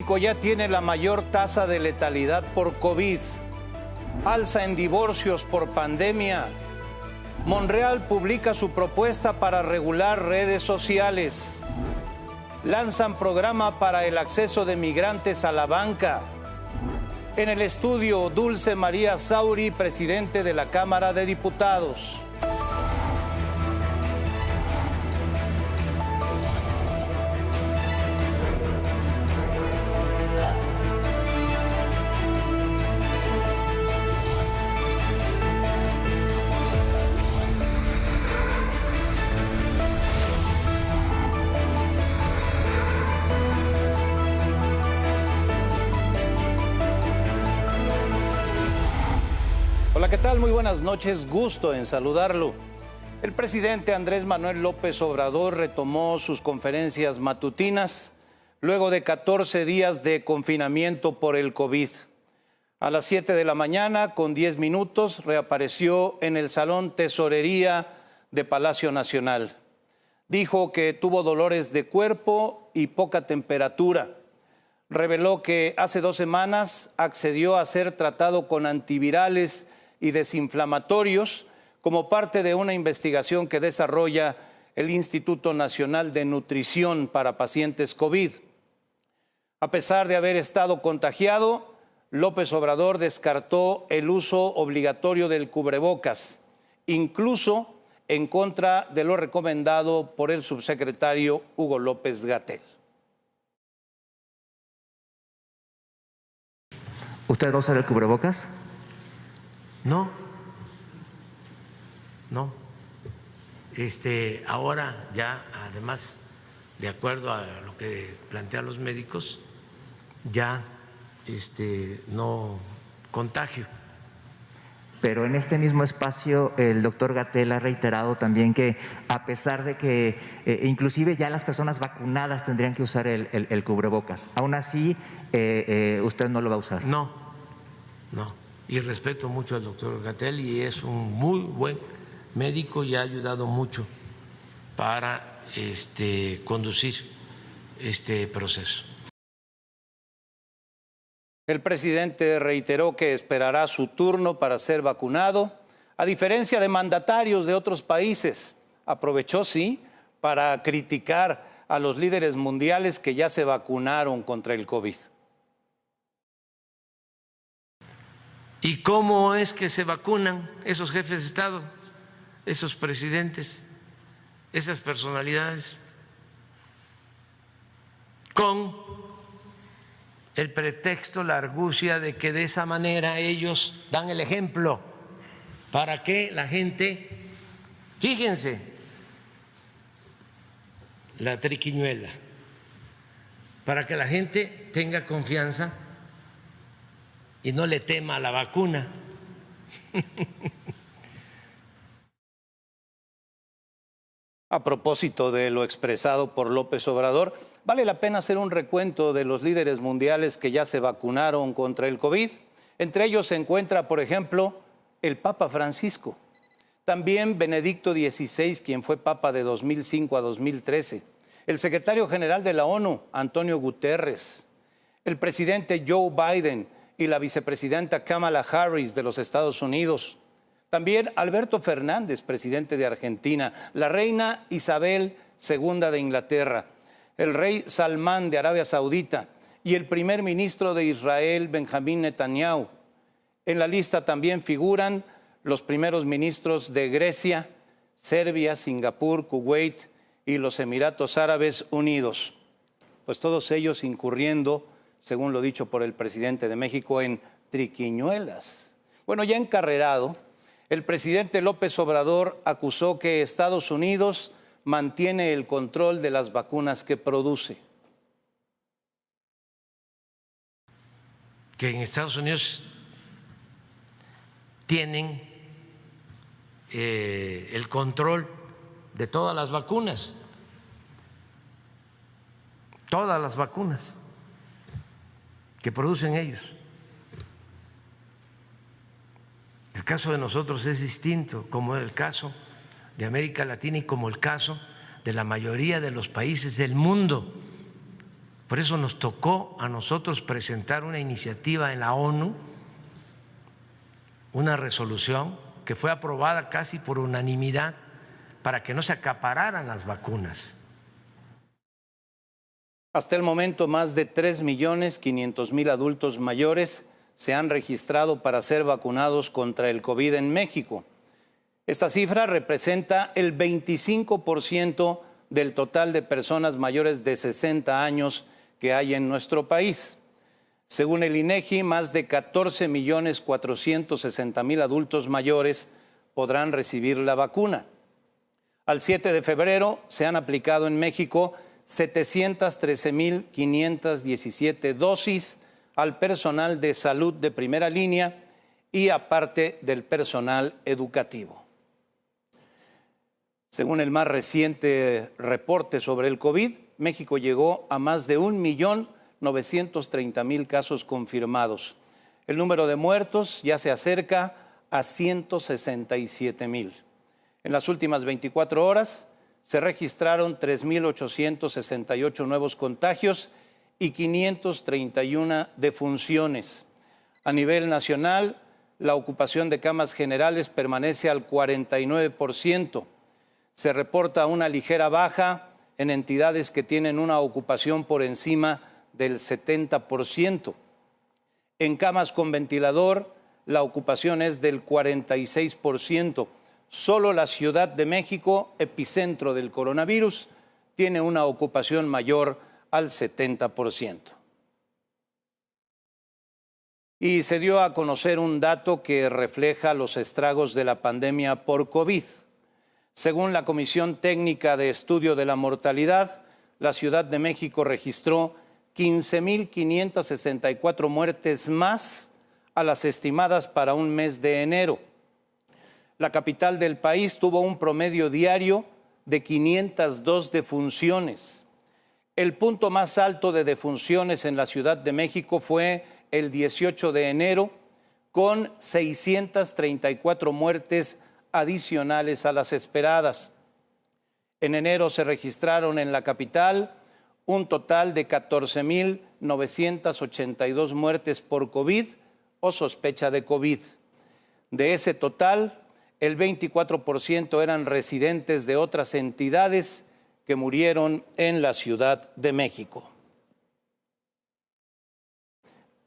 México ya tiene la mayor tasa de letalidad por COVID. Alza en divorcios por pandemia. Monreal publica su propuesta para regular redes sociales. Lanzan programa para el acceso de migrantes a la banca. En el estudio, Dulce María Sauri, presidente de la Cámara de Diputados. Hola, ¿qué tal? Muy buenas noches, gusto en saludarlo. El presidente Andrés Manuel López Obrador retomó sus conferencias matutinas luego de 14 días de confinamiento por el COVID. A las 7 de la mañana, con 10 minutos, reapareció en el Salón Tesorería de Palacio Nacional. Dijo que tuvo dolores de cuerpo y poca temperatura. Reveló que hace 2 semanas accedió a ser tratado con antivirales y desinflamatorios como parte de una investigación que desarrolla el Instituto Nacional de Nutrición para pacientes COVID. A pesar de haber estado contagiado, López Obrador descartó el uso obligatorio del cubrebocas, incluso en contra de lo recomendado por el subsecretario Hugo López-Gatell. ¿Usted va a usar el cubrebocas? No. Ahora ya, además, de acuerdo a lo que plantean los médicos, ya no contagio. Pero en este mismo espacio el doctor Gatell ha reiterado también que a pesar de que inclusive ya las personas vacunadas tendrían que usar el cubrebocas, aún así usted no lo va a usar. No. Y respeto mucho al doctor Gatell y es un muy buen médico y ha ayudado mucho para conducir este proceso. El presidente reiteró que esperará su turno para ser vacunado, a diferencia de mandatarios de otros países. Aprovechó, sí, para criticar a los líderes mundiales que ya se vacunaron contra el COVID. ¿Y cómo es que se vacunan esos jefes de Estado, esos presidentes, esas personalidades? Con el pretexto, la argucia de que de esa manera ellos dan el ejemplo para que la gente, fíjense, la triquiñuela, para que la gente tenga confianza y no le tema a la vacuna. A propósito de lo expresado por López Obrador, vale la pena hacer un recuento de los líderes mundiales que ya se vacunaron contra el COVID. Entre ellos se encuentra, por ejemplo, el Papa Francisco. También Benedicto XVI, quien fue Papa de 2005 a 2013. El secretario general de la ONU, Antonio Guterres. El presidente Joe Biden y la vicepresidenta Kamala Harris de los Estados Unidos. También Alberto Fernández, presidente de Argentina, la reina Isabel II de Inglaterra, el rey Salmán de Arabia Saudita y el primer ministro de Israel, Benjamín Netanyahu. En la lista también figuran los primeros ministros de Grecia, Serbia, Singapur, Kuwait y los Emiratos Árabes Unidos. Pues todos ellos incurriendo, según lo dicho por el presidente de México, en triquiñuelas. Bueno, ya encarrerado, el presidente López Obrador acusó que Estados Unidos mantiene el control de las vacunas que produce. Que en Estados Unidos tienen el control de todas las vacunas que producen ellos. El caso de nosotros es distinto, como el caso de América Latina y como el caso de la mayoría de los países del mundo. Por eso nos tocó a nosotros presentar una iniciativa en la ONU, una resolución que fue aprobada casi por unanimidad para que no se acapararan las vacunas. Hasta el momento, más de 3.500.000 adultos mayores se han registrado para ser vacunados contra el COVID en México. Esta cifra representa el 25% del total de personas mayores de 60 años que hay en nuestro país. Según el INEGI, más de 14.460.000 adultos mayores podrán recibir la vacuna. Al 7 de febrero se han aplicado en México 713.517 dosis al personal de salud de primera línea y aparte del personal educativo. Según el más reciente reporte sobre el COVID, México llegó a más de 1.930.000 casos confirmados. El número de muertos ya se acerca a 167.000. En las últimas 24 horas se registraron 3.868 nuevos contagios y 531 defunciones. A nivel nacional, la ocupación de camas generales permanece al 49%. Se reporta una ligera baja en entidades que tienen una ocupación por encima del 70%. En camas con ventilador, la ocupación es del 46%. Solo la Ciudad de México, epicentro del coronavirus, tiene una ocupación mayor al 70%. Y se dio a conocer un dato que refleja los estragos de la pandemia por COVID. Según la Comisión Técnica de Estudio de la Mortalidad, la Ciudad de México registró 15.564 muertes más a las estimadas para un mes de enero. La capital del país tuvo un promedio diario de 502 defunciones. El punto más alto de defunciones en la Ciudad de México fue el 18 de enero, con 634 muertes adicionales a las esperadas. En enero se registraron en la capital un total de 14.982 muertes por COVID o sospecha de COVID. De ese total, el 24% eran residentes de otras entidades que murieron en la Ciudad de México.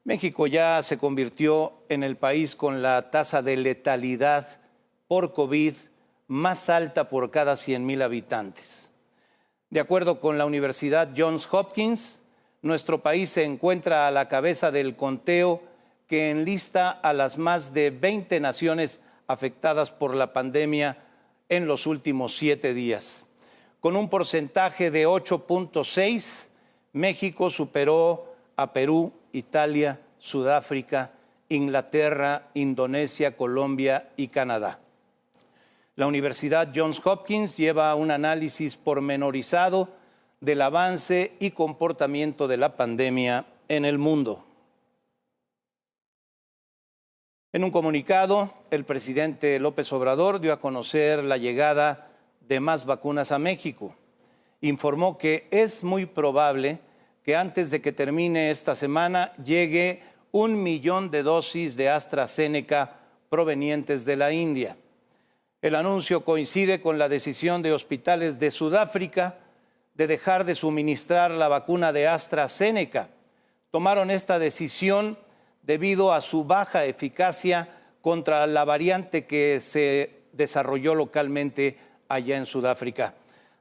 México ya se convirtió en el país con la tasa de letalidad por COVID más alta por cada 100.000 habitantes. De acuerdo con la Universidad Johns Hopkins, nuestro país se encuentra a la cabeza del conteo que enlista a las más de 20 naciones afectadas por la pandemia en los últimos 7 días. Con un porcentaje de 8.6, México superó a Perú, Italia, Sudáfrica, Inglaterra, Indonesia, Colombia y Canadá. La Universidad Johns Hopkins lleva un análisis pormenorizado del avance y comportamiento de la pandemia en el mundo. En un comunicado, el presidente López Obrador dio a conocer la llegada de más vacunas a México. Informó que es muy probable que antes de que termine esta semana llegue 1 millón de dosis de AstraZeneca provenientes de la India. El anuncio coincide con la decisión de hospitales de Sudáfrica de dejar de suministrar la vacuna de AstraZeneca. Tomaron esta decisión debido a su baja eficacia contra la variante que se desarrolló localmente allá en Sudáfrica.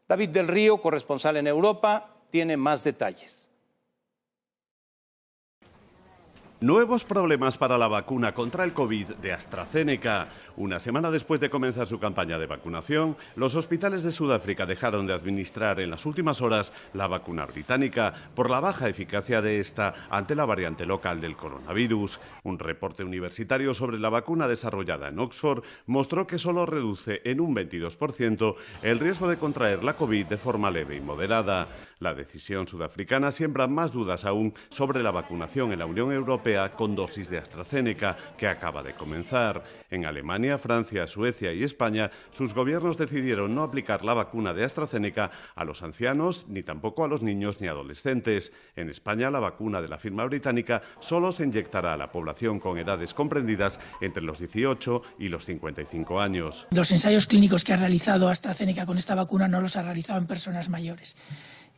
David del Río, corresponsal en Europa, tiene más detalles. Nuevos problemas para la vacuna contra el COVID de AstraZeneca. Una semana después de comenzar su campaña de vacunación, los hospitales de Sudáfrica dejaron de administrar en las últimas horas la vacuna británica por la baja eficacia de esta ante la variante local del coronavirus. Un reporte universitario sobre la vacuna desarrollada en Oxford mostró que solo reduce en un 22% el riesgo de contraer la COVID de forma leve y moderada. La decisión sudafricana siembra más dudas aún sobre la vacunación en la Unión Europea Europea con dosis de AstraZeneca, que acaba de comenzar. En Alemania, Francia, Suecia y España, sus gobiernos decidieron no aplicar la vacuna de AstraZeneca a los ancianos, ni tampoco a los niños ni adolescentes. En España, la vacuna de la firma británica solo se inyectará a la población con edades comprendidas entre los 18 y los 55 años. Los ensayos clínicos que ha realizado AstraZeneca con esta vacuna no los ha realizado en personas mayores.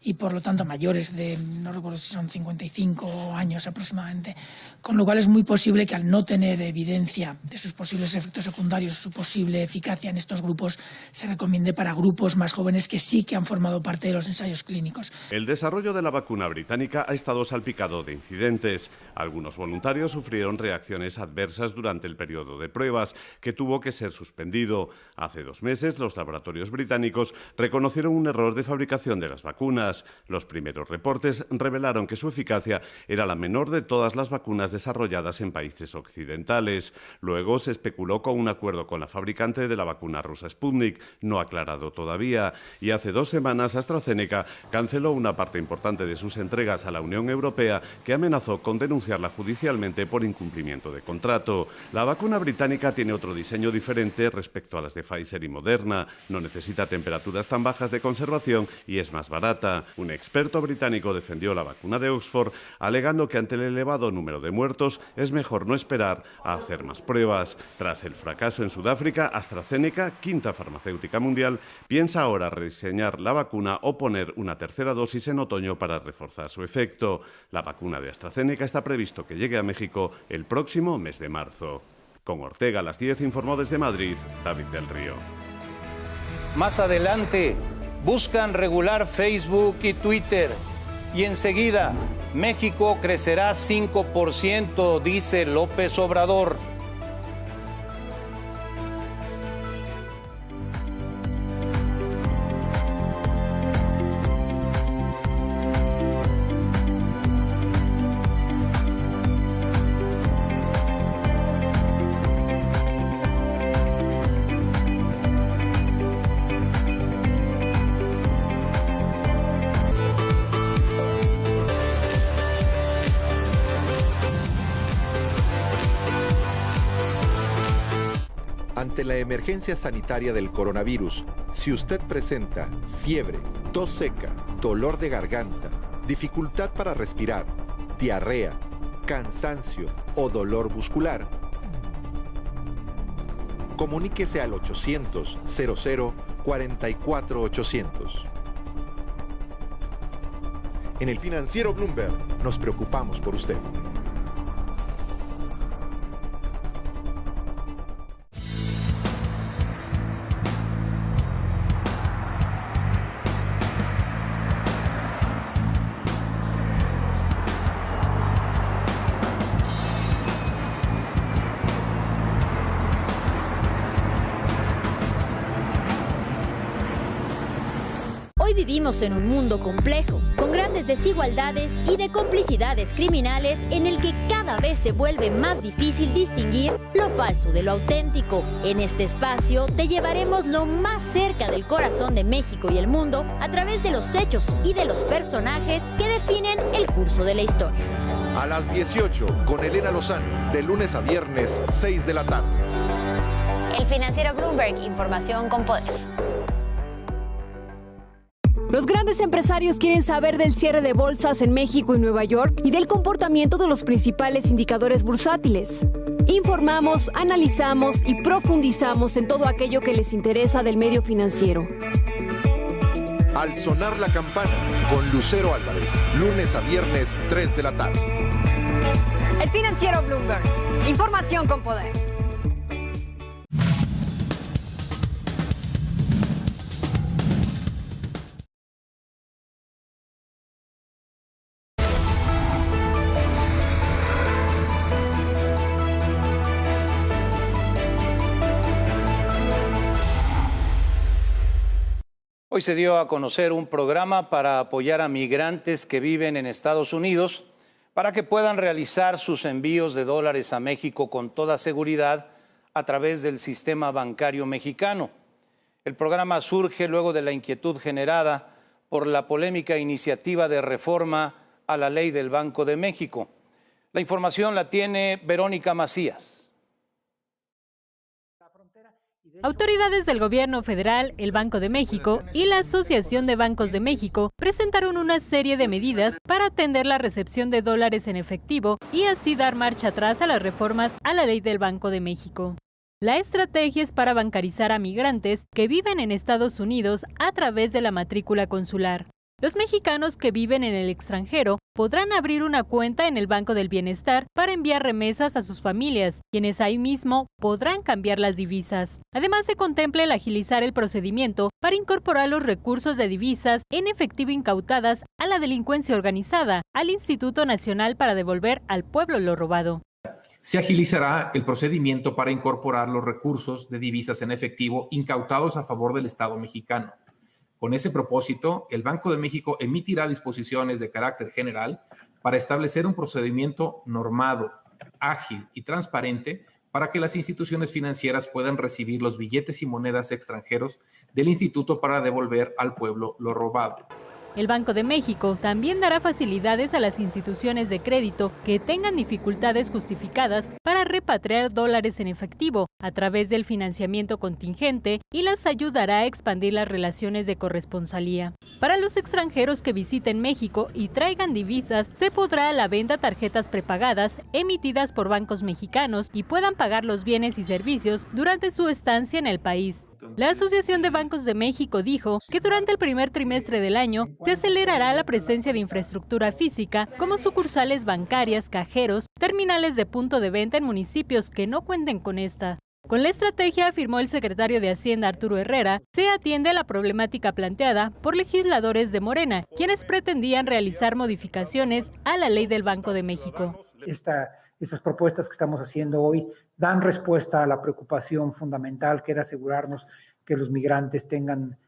Y por lo tanto mayores de, no recuerdo si son 55 años aproximadamente, con lo cual es muy posible que al no tener evidencia de sus posibles efectos secundarios, su posible eficacia en estos grupos, se recomiende para grupos más jóvenes que sí que han formado parte de los ensayos clínicos. El desarrollo de la vacuna británica ha estado salpicado de incidentes. Algunos voluntarios sufrieron reacciones adversas durante el periodo de pruebas, que tuvo que ser suspendido. Hace 2 meses, los laboratorios británicos reconocieron un error de fabricación de las vacunas. Los primeros reportes revelaron que su eficacia era la menor de todas las vacunas desarrolladas en países occidentales. Luego se especuló con un acuerdo con la fabricante de la vacuna rusa Sputnik, no aclarado todavía, y hace 2 semanas AstraZeneca canceló una parte importante de sus entregas a la Unión Europea, que amenazó con denunciarla judicialmente por incumplimiento de contrato. La vacuna británica tiene otro diseño diferente respecto a las de Pfizer y Moderna. No necesita temperaturas tan bajas de conservación y es más barata. Un experto británico defendió la vacuna de Oxford, alegando que ante el elevado número de muertos es mejor no esperar a hacer más pruebas. Tras el fracaso en Sudáfrica, AstraZeneca, quinta farmacéutica mundial, piensa ahora rediseñar la vacuna o poner una tercera dosis en otoño para reforzar su efecto. La vacuna de AstraZeneca está previsto que llegue a México el próximo mes de marzo. Con Ortega a las 10 informó desde Madrid, David del Río. Más adelante, buscan regular Facebook y Twitter. Y enseguida, México crecerá 5%, dice López Obrador. Ante la emergencia sanitaria del coronavirus, si usted presenta fiebre, tos seca, dolor de garganta, dificultad para respirar, diarrea, cansancio o dolor muscular, comuníquese al 800-00-44-800. En el Financiero Bloomberg nos preocupamos por usted. Hoy vivimos en un mundo complejo, con grandes desigualdades y de complicidades criminales en el que cada vez se vuelve más difícil distinguir lo falso de lo auténtico. En este espacio te llevaremos lo más cerca del corazón de México y el mundo a través de los hechos y de los personajes que definen el curso de la historia. A las 18 con Elena Lozano, de lunes a viernes, 6 de la tarde. El Financiero Bloomberg, información con poder. Los grandes empresarios quieren saber del cierre de bolsas en México y Nueva York y del comportamiento de los principales indicadores bursátiles. Informamos, analizamos y profundizamos en todo aquello que les interesa del medio financiero. Al sonar la campana, con Lucero Álvarez, lunes a viernes, 3 de la tarde. El Financiero Bloomberg, información con poder. Hoy se dio a conocer un programa para apoyar a migrantes que viven en Estados Unidos para que puedan realizar sus envíos de dólares a México con toda seguridad a través del sistema bancario mexicano. El programa surge luego de la inquietud generada por la polémica iniciativa de reforma a la ley del Banco de México. La información la tiene Verónica Macías. Autoridades del Gobierno Federal, el Banco de México y la Asociación de Bancos de México presentaron una serie de medidas para atender la recepción de dólares en efectivo y así dar marcha atrás a las reformas a la ley del Banco de México. La estrategia es para bancarizar a migrantes que viven en Estados Unidos a través de la matrícula consular. Los mexicanos que viven en el extranjero podrán abrir una cuenta en el Banco del Bienestar para enviar remesas a sus familias, quienes ahí mismo podrán cambiar las divisas. Además, se contempla el agilizar el procedimiento para incorporar los recursos de divisas en efectivo incautadas a la delincuencia organizada, al Instituto Nacional para devolver al pueblo lo robado. Se agilizará el procedimiento para incorporar los recursos de divisas en efectivo incautados a favor del Estado mexicano. Con ese propósito, el Banco de México emitirá disposiciones de carácter general para establecer un procedimiento normado, ágil y transparente para que las instituciones financieras puedan recibir los billetes y monedas extranjeros del instituto para devolver al pueblo lo robado. El Banco de México también dará facilidades a las instituciones de crédito que tengan dificultades justificadas para repatriar dólares en efectivo a través del financiamiento contingente y las ayudará a expandir las relaciones de corresponsalía. Para los extranjeros que visiten México y traigan divisas, se podrá a la venta tarjetas prepagadas emitidas por bancos mexicanos y puedan pagar los bienes y servicios durante su estancia en el país. La Asociación de Bancos de México dijo que durante el primer trimestre del año se acelerará la presencia de infraestructura física como sucursales bancarias, cajeros, terminales de punto de venta en municipios que no cuenten con esta. Con la estrategia, afirmó el secretario de Hacienda Arturo Herrera, se atiende a la problemática planteada por legisladores de Morena, quienes pretendían realizar modificaciones a la ley del Banco de México. Estas propuestas que estamos haciendo hoy dan respuesta a la preocupación fundamental que era asegurarnos que los migrantes tengan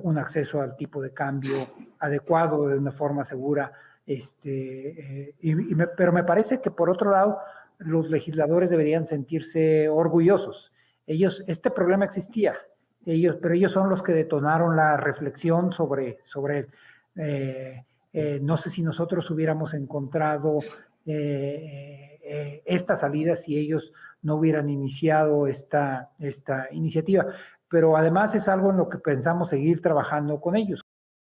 un acceso al tipo de cambio adecuado de una forma segura. Pero me parece que por otro lado los legisladores deberían sentirse orgullosos. Este problema existía, pero ellos son los que detonaron la reflexión sobre no sé si nosotros hubiéramos encontrado esta salida si ellos no hubieran iniciado esta iniciativa. Pero además es algo en lo que pensamos seguir trabajando con ellos.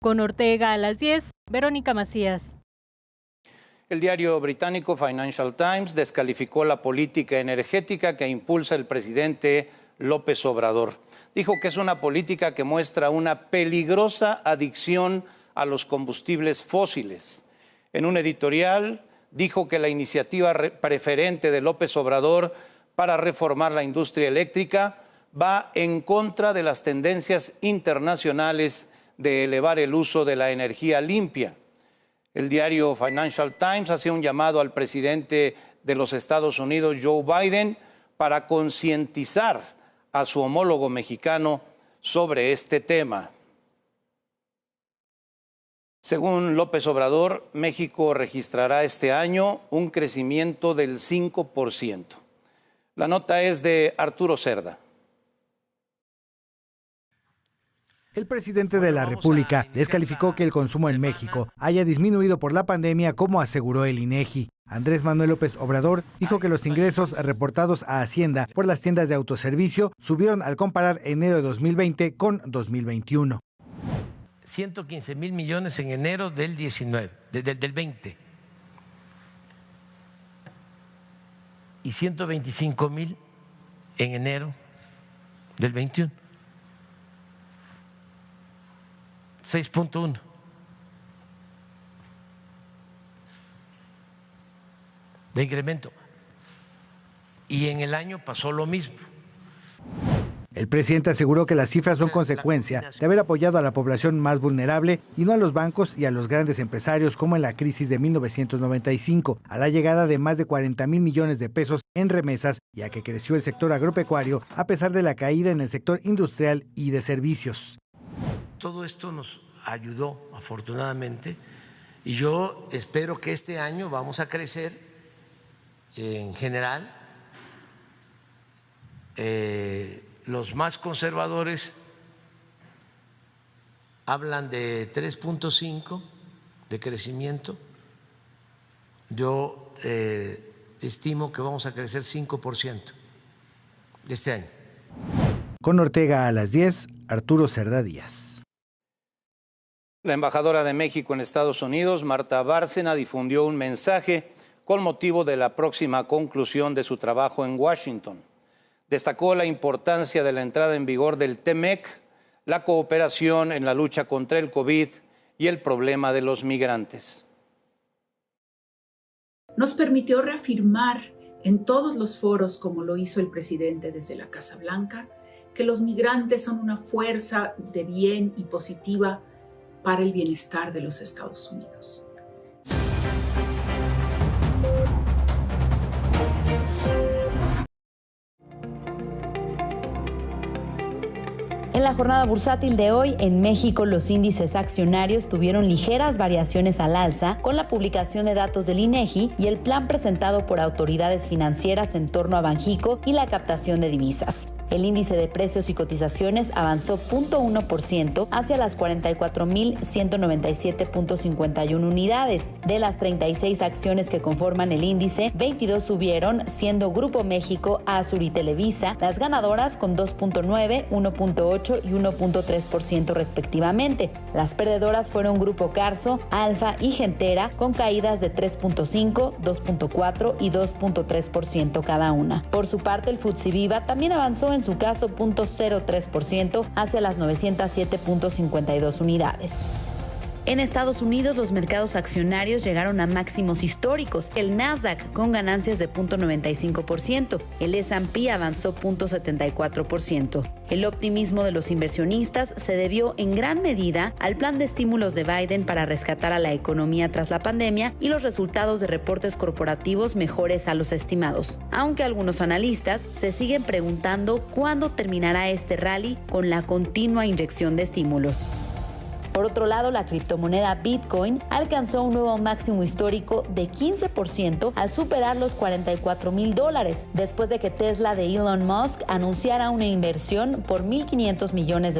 Con Ortega a las 10, Verónica Macías. El diario británico Financial Times descalificó la política energética que impulsa el presidente López Obrador. Dijo que es una política que muestra una peligrosa adicción a los combustibles fósiles. En un editorial dijo que la iniciativa preferente de López Obrador para reformar la industria eléctrica va en contra de las tendencias internacionales de elevar el uso de la energía limpia. El diario Financial Times hace un llamado al presidente de los Estados Unidos, Joe Biden, para concientizar a su homólogo mexicano sobre este tema. Según López Obrador, México registrará este año un crecimiento del 5%. La nota es de Arturo Cerda. El presidente de la República descalificó que el consumo en México haya disminuido por la pandemia, como aseguró el INEGI. Andrés Manuel López Obrador dijo que los ingresos reportados a Hacienda por las tiendas de autoservicio subieron al comparar enero de 2020 con 2021. 115,000 millones en enero del 19, del 20. Y 125,000 en enero del 21. 6.1. de incremento. Y en el año pasó lo mismo. El presidente aseguró que las cifras son consecuencia de haber apoyado a la población más vulnerable y no a los bancos y a los grandes empresarios como en la crisis de 1995, a la llegada de más de 40,000 millones de pesos en remesas y a que creció el sector agropecuario a pesar de la caída en el sector industrial y de servicios. Todo esto nos ayudó, afortunadamente, y yo espero que este año vamos a crecer en general. Los más conservadores hablan de 3.5 de crecimiento. Yo estimo que vamos a crecer 5% este año. Con Ortega a las 10, Arturo Cerda Díaz. La embajadora de México en Estados Unidos, Marta Bárcena, difundió un mensaje con motivo de la próxima conclusión de su trabajo en Washington. Destacó la importancia de la entrada en vigor del TEMEC, la cooperación en la lucha contra el COVID y el problema de los migrantes. Nos permitió reafirmar en todos los foros, como lo hizo el presidente desde la Casa Blanca, que los migrantes son una fuerza de bien y positiva para el bienestar de los Estados Unidos. En la jornada bursátil de hoy, en México, los índices accionarios tuvieron ligeras variaciones al alza con la publicación de datos del INEGI y el plan presentado por autoridades financieras en torno a Banjico y la captación de divisas. El índice de precios y cotizaciones avanzó 0.1% hacia las 44.197.51 unidades. De las 36 acciones que conforman el índice, 22 subieron, siendo Grupo México, Azur y Televisa las ganadoras con 2.9, 1.8 y 1.3% respectivamente. Las perdedoras fueron Grupo Carso, Alfa y Gentera, con caídas de 3.5, 2.4 y 2.3% cada una. Por su parte, el FTSE Viva también avanzó en su caso 0.03% hacia las 907.52 unidades. En Estados Unidos, los mercados accionarios llegaron a máximos históricos. El Nasdaq con ganancias de 0.95%, el S&P avanzó 0.74%. El optimismo de los inversionistas se debió en gran medida al plan de estímulos de Biden para rescatar a la economía tras la pandemia y los resultados de reportes corporativos mejores a los estimados. Aunque algunos analistas se siguen preguntando cuándo terminará este rally con la continua inyección de estímulos. Por otro lado, la criptomoneda Bitcoin alcanzó un nuevo máximo histórico de 15% al superar los $44,000, después de que Tesla de Elon Musk anunciara una inversión por $1.500 millones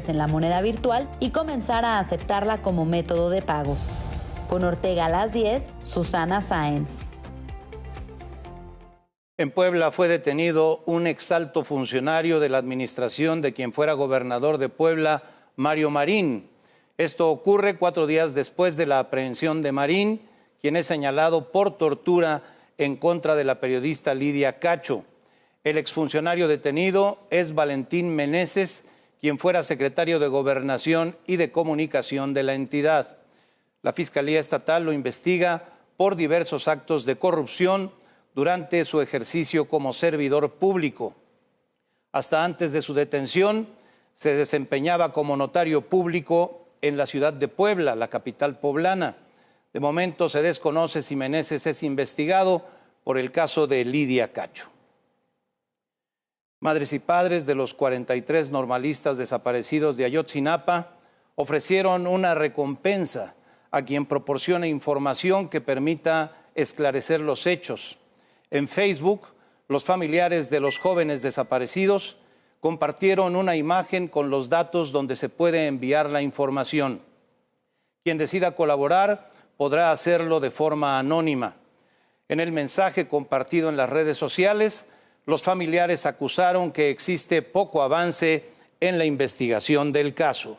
en la moneda virtual y comenzara a aceptarla como método de pago. Con Ortega a las 10, Susana Sáenz. En Puebla fue detenido un exalto funcionario de la administración de quien fuera gobernador de Puebla, Mario Marín. Esto ocurre 4 días después de la aprehensión de Marín, quien es señalado por tortura en contra de la periodista Lidia Cacho. El exfuncionario detenido es Valentín Meneses, quien fuera secretario de Gobernación y de Comunicación de la entidad. La Fiscalía Estatal lo investiga por diversos actos de corrupción durante su ejercicio como servidor público. Hasta antes de su detención, se desempeñaba como notario público en la ciudad de Puebla, la capital poblana. De momento se desconoce si Meneses es investigado por el caso de Lidia Cacho. Madres y padres de los 43 normalistas desaparecidos de Ayotzinapa ofrecieron una recompensa a quien proporcione información que permita esclarecer los hechos. En Facebook, los familiares de los jóvenes desaparecidos compartieron una imagen con los datos donde se puede enviar la información. Quien decida colaborar podrá hacerlo de forma anónima. En el mensaje compartido en las redes sociales, los familiares acusaron que existe poco avance en la investigación del caso.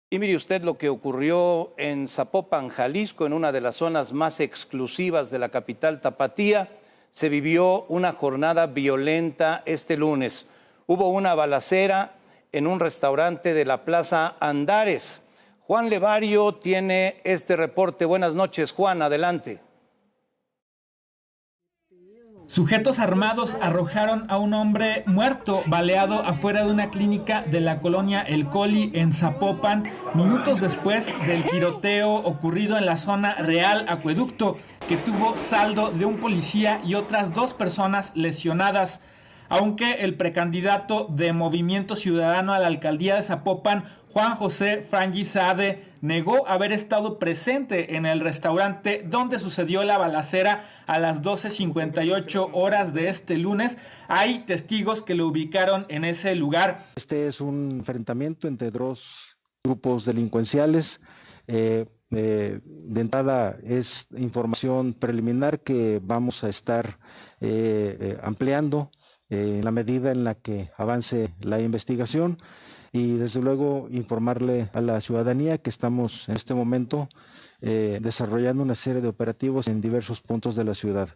Y mire usted lo que ocurrió en Zapopan, Jalisco, en una de las zonas más exclusivas de la capital tapatía. Se vivió una jornada violenta este lunes. Hubo una balacera en un restaurante de la Plaza Andares. Juan Levario tiene este reporte. Buenas noches, Juan, adelante. Sujetos armados arrojaron a un hombre muerto baleado afuera de una clínica de la colonia El Coli en Zapopan, minutos después del tiroteo ocurrido en la zona Real Acueducto, que tuvo saldo de un policía y otras 2 personas lesionadas. Aunque el precandidato de Movimiento Ciudadano a la alcaldía de Zapopan, Juan José Frangui Saade, negó haber estado presente en el restaurante donde sucedió la balacera a las 12:58 horas de este lunes, hay testigos que lo ubicaron en ese lugar. Este es un enfrentamiento entre 2 grupos delincuenciales De entrada es información preliminar que vamos a estar ampliando en la medida en la que avance la investigación y desde luego informarle a la ciudadanía que estamos en este momento desarrollando una serie de operativos en diversos puntos de la ciudad.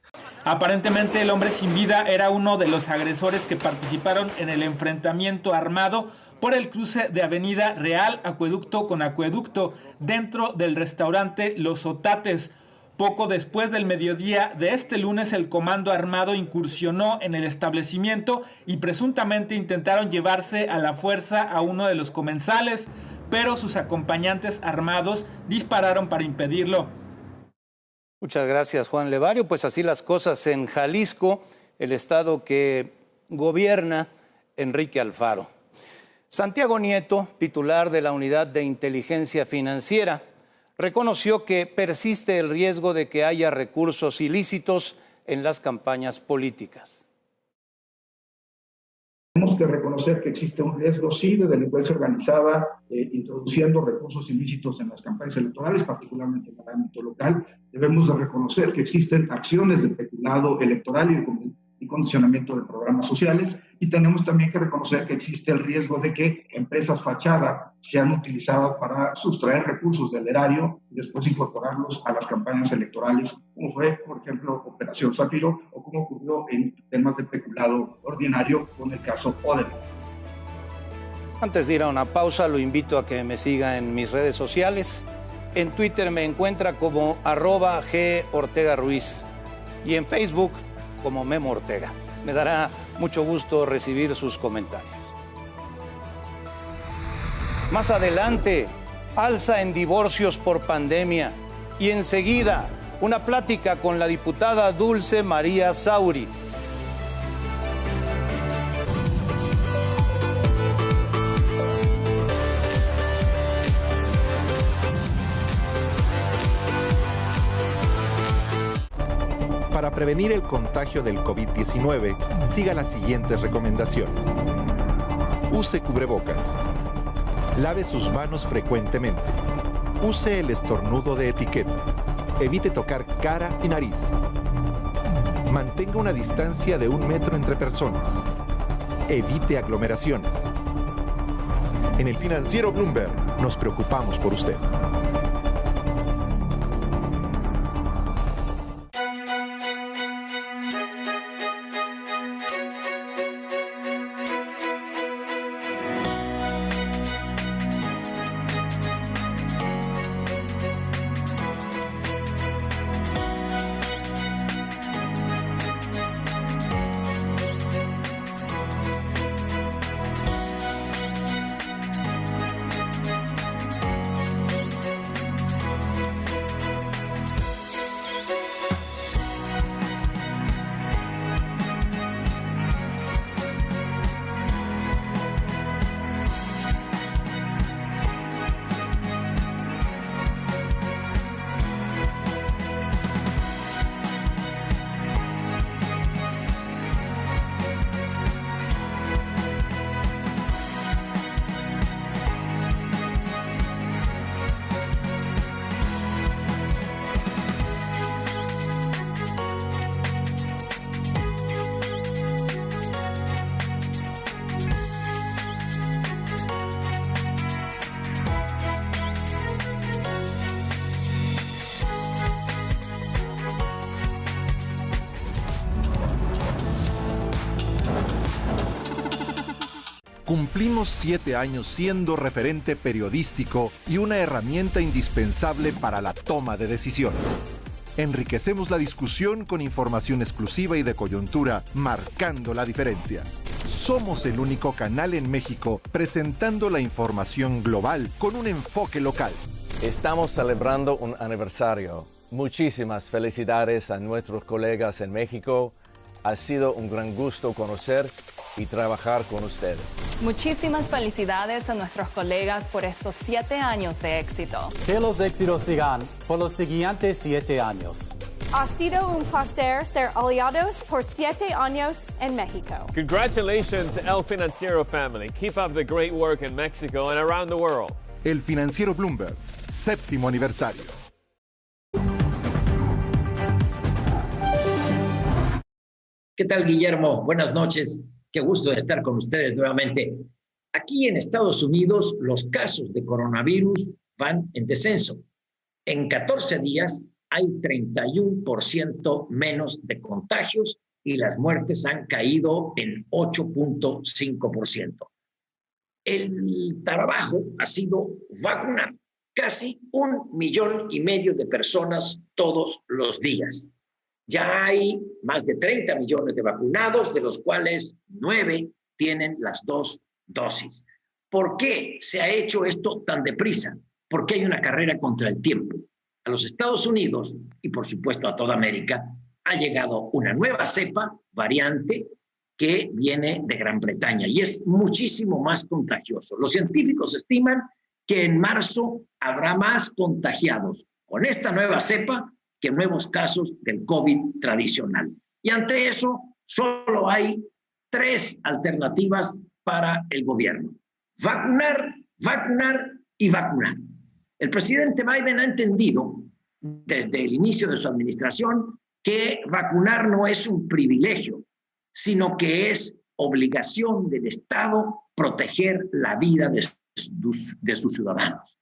Aparentemente el hombre sin vida era uno de los agresores que participaron en el enfrentamiento armado por el cruce de Avenida Real Acueducto con Acueducto dentro del restaurante Los Otates. Poco después del mediodía de este lunes, el comando armado incursionó en el establecimiento y presuntamente intentaron llevarse a la fuerza a uno de los comensales, pero sus acompañantes armados dispararon para impedirlo. Muchas gracias, Juan Levario. Pues así las cosas en Jalisco, el estado que gobierna Enrique Alfaro. Santiago Nieto, titular de la Unidad de Inteligencia Financiera, reconoció que persiste el riesgo de que haya recursos ilícitos en las campañas políticas. Tenemos que reconocer que existe un riesgo, sí, de delincuencia organizada, introduciendo recursos ilícitos en las campañas electorales, particularmente en el ámbito local. Debemos de reconocer que existen acciones de peculado electoral y condicionamiento de programas sociales, y tenemos también que reconocer que existe el riesgo de que empresas fachada sean utilizadas para sustraer recursos del erario y después incorporarlos a las campañas electorales, como fue, por ejemplo, Operación Zafiro, o como ocurrió en temas de peculado ordinario con el caso Odebrecht. Antes de ir a una pausa, lo invito a que me siga en mis redes sociales. En Twitter me encuentra como @GOrtegaRuiz y en Facebook como Memo Ortega. Me dará mucho gusto recibir sus comentarios. Más adelante, alza en divorcios por pandemia y enseguida una plática con la diputada Dulce María Sauri. Para prevenir el contagio del COVID-19, siga las siguientes recomendaciones. Use cubrebocas. Lave sus manos frecuentemente. Use el estornudo de etiqueta. Evite tocar cara y nariz. Mantenga una distancia de 1 metro entre personas. Evite aglomeraciones. En el Financiero Bloomberg nos preocupamos por usted. Cumplimos 7 años siendo referente periodístico y una herramienta indispensable para la toma de decisiones. Enriquecemos la discusión con información exclusiva y de coyuntura, marcando la diferencia. Somos el único canal en México presentando la información global con un enfoque local. Estamos celebrando un aniversario. Muchísimas felicidades a nuestros colegas en México. Ha sido un gran gusto conocer y trabajar con ustedes. Muchísimas felicidades a nuestros colegas por estos 7 años de éxito. Que los éxitos sigan por los siguientes 7 años. Ha sido un placer ser aliados por 7 años en México. Congratulations, El Financiero family. Keep up the great work in Mexico and around the world. El Financiero Bloomberg, séptimo aniversario. ¿Qué tal, Guillermo? Buenas noches. Qué gusto de estar con ustedes nuevamente. Aquí en Estados Unidos, los casos de coronavirus van en descenso. En 14 días hay 31% menos de contagios y las muertes han caído en 8.5%. El trabajo ha sido vacunar casi 1,5 millones de personas todos los días. Ya hay más de 30 millones de vacunados, de los cuales 9 tienen las 2 dosis. ¿Por qué se ha hecho esto tan deprisa? Porque hay una carrera contra el tiempo. A los Estados Unidos y por supuesto a toda América ha llegado una nueva cepa, variante, que viene de Gran Bretaña y es muchísimo más contagioso. Los científicos estiman que en marzo habrá más contagiados con esta nueva cepa que nuevos casos del COVID tradicional. Y ante eso, solo hay 3 alternativas para el gobierno: vacunar, vacunar y vacunar. El presidente Biden ha entendido desde el inicio de su administración que vacunar no es un privilegio, sino que es obligación del Estado proteger la vida de sus ciudadanos.